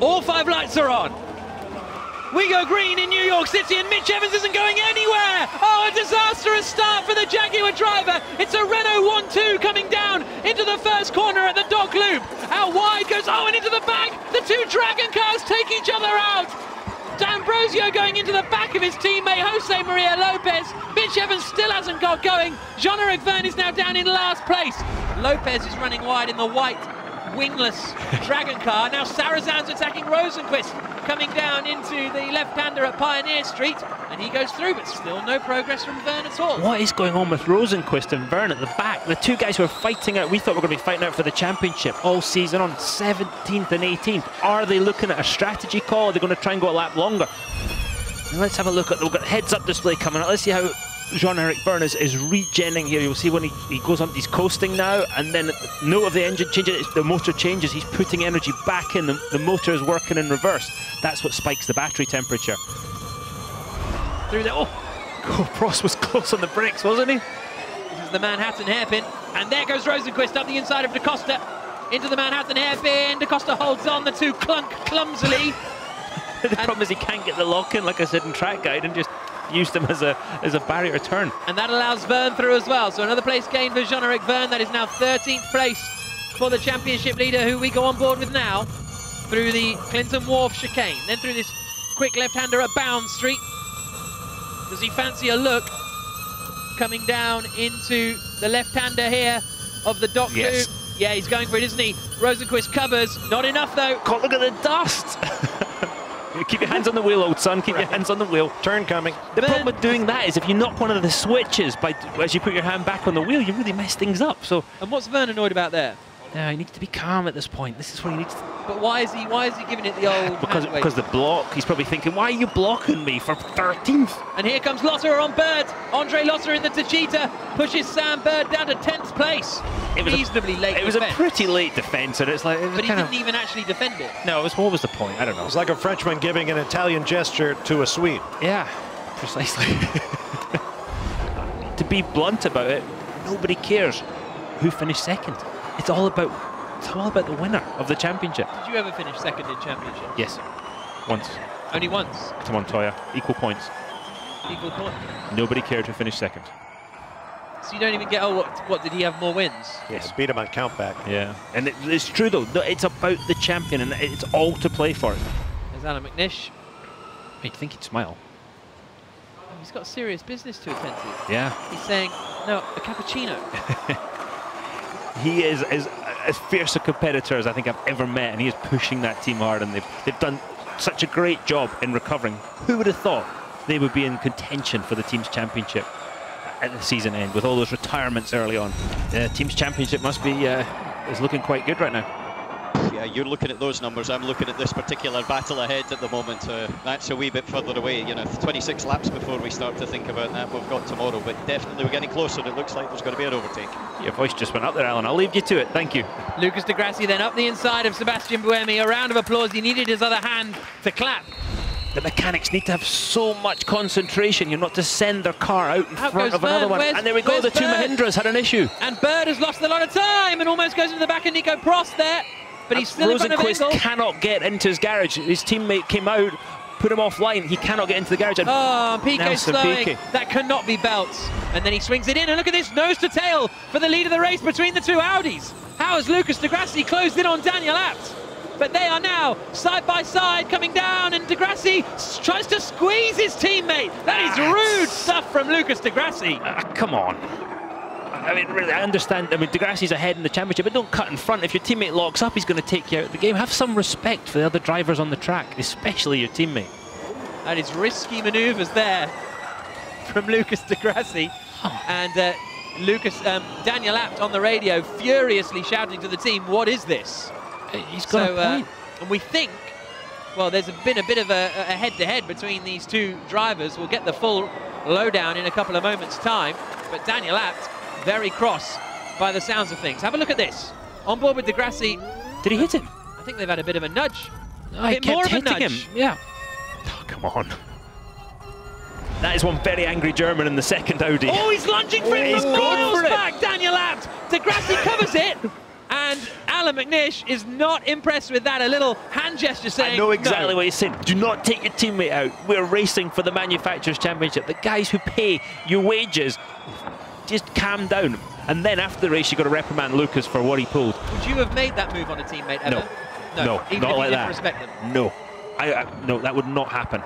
All 5 lights are on. We go green in New York City, and Mitch Evans isn't going anywhere. Oh, a disastrous start for the Jaguar driver. It's a Renault 1-2 coming down into the first corner at the dock loop. Out wide goes Owen into the back. The 2 Dragon cars take each other out. D'Ambrosio going into the back of his teammate Jose Maria Lopez. Mitch Evans still hasn't got going. Jean-Eric Verne is now down in last place. Lopez is running wide in the white wingless Dragon car. Now Sarazan's attacking Rosenqvist, coming down into the left-hander at Pioneer Street, and he goes through, but still no progress from Verne at all. What is going on with Rosenqvist and Verne at the back? The 2 guys who are fighting out, we thought we were going to be fighting out for the championship all season on, 17th and 18th. Are they looking at a strategy call? Are they going to try and go a lap longer? Now let's have a look at, we've got heads-up display coming up. Let's see how Jean-Eric Verne is regenning here. You'll see when he goes on, he's coasting now, and then note of the engine changes, the motor changes, he's putting energy back in, the motor is working in reverse. That's what spikes the battery temperature. Through there, oh, Prost was close on the brakes, wasn't he? This is the Manhattan hairpin, and there goes Rosenqvist up the inside of Da Costa, into the Manhattan hairpin. Da Costa holds on, the 2 clunk clumsily. The problem is he can't get the lock in, like I said in track guide, and just used them as a barrier turn. And that allows Verne through as well. So another place gain for Jean-Eric Verne. That is now 13th place for the championship leader, who we go on board with now through the Clinton Wharf chicane. Then through this quick left-hander at Bound Street. Does he fancy a look? Coming down into the left-hander here of the dock loop. Yeah, he's going for it, isn't he? Rosenqvist covers. Not enough, though. God, look at the dust. Keep your hands on the wheel, old son. Keep your hands on the wheel. Turn coming. The problem with doing that is if you knock one of the switches as you put your hand back on the wheel, you really mess things up. So. And what's Verne annoyed about there? Yeah, he needs to be calm at this point. This is what he needs to. But why is he giving it the old? Because the block. He's probably thinking, why are you blocking me for 13th? And here comes Lotter on Bird. Andre Lotter in the Tachita pushes Sam Bird down to 10th place. It was reasonably late. It was a pretty late defence, and it's like. But he didn't even actually defend it. No, it was. What was the point? I don't know. It's like a Frenchman giving an Italian gesture to a Swede. Yeah, precisely. To be blunt about it, nobody cares who finished second. It's all about the winner of the championship. Did you ever finish second in championship? Yes, once. Only once? To Montoya, equal points. Equal points. Nobody cared who finished second. So you don't even get, oh, what did he have more wins? Yes, beat him on countback. Yeah, and it's true though, it's about the champion and it's all to play for. There's Alan McNish. You'd think he'd smile. Oh, he's got serious business to attend to. Yeah. He's saying, no, a cappuccino. He is as fierce a competitor as I think I've ever met, and he is pushing that team hard, and they've done such a great job in recovering. Who would have thought they would be in contention for the team's championship at the season end with all those retirements early on? The team's championship must be is looking quite good right now. Yeah, you're looking at those numbers. I'm looking at this particular battle ahead at the moment. That's a wee bit further away. You know, 26 laps before we start to think about that. We've got tomorrow, but definitely we're getting closer. It looks like there's going to be an overtake. Your voice just went up there, Alan. I'll leave you to it. Thank you. Lucas Di Grassi then up the inside of Sebastian Buemi. A round of applause. He needed his other hand to clap. The mechanics need to have so much concentration, you know, not to send their car out in front of another one. And there we go, the 2 Mahindras had an issue. And Bird has lost a lot of time and almost goes into the back of Nico Prost there. But he's still in front of Engel. Cannot get into his garage. His teammate came out, put him offline. He cannot get into the garage. And Piquet slowing. That cannot be belts. And then he swings it in. And look at this, nose to tail for the lead of the race between the 2 Audis. How has Lucas Di Grassi closed in on Daniel Abt? But they are now side by side coming down, and Di Grassi tries to squeeze his teammate. That is rude stuff from Lucas Di Grassi. Come on. I mean, really, I understand. I mean, Di Grassi's ahead in the championship, but don't cut in front. If your teammate locks up, he's going to take you out of the game. Have some respect for the other drivers on the track, especially your teammate. That is risky manoeuvres there from Lucas Di Grassi. And Daniel Abt on the radio furiously shouting to the team, what is this? He's got a point. And we think, well, there's been a bit of a head-to-head between these 2 drivers. We'll get the full lowdown in a couple of moments' time. But Daniel Abt, very cross by the sounds of things. Have a look at this. On board with Di Grassi. Did he hit him? I think they've had a bit of a nudge. No, he kept hitting him. Yeah. Oh, come on. That is one very angry German in the second Audi. Oh, he's lunging for it from miles back, Daniel Abt. Di Grassi covers it. And Callum McNish is not impressed with that. A little hand gesture saying, I know exactly no. what he's saying. Do not take your teammate out. We're racing for the Manufacturers' Championship. The guys who pay your wages, just calm down. And then after the race, you've got to reprimand Lucas for what he pulled. Would you have made that move on a teammate ever? No, even not if like you didn't that. respect them? No. No, that would not happen.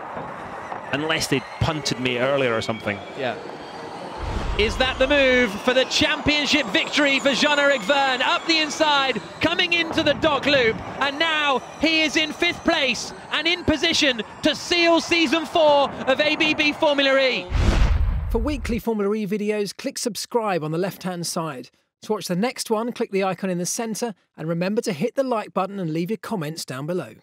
Unless they'd punted me earlier or something. Yeah. Is that the move for the championship victory for Jean-Eric Vergne? Up the inside, coming into the dock loop, and now he is in 5th place and in position to seal season 4 of ABB Formula E. For weekly Formula E videos, click subscribe on the left-hand side. To watch the next one, click the icon in the centre, and remember to hit the like button and leave your comments down below.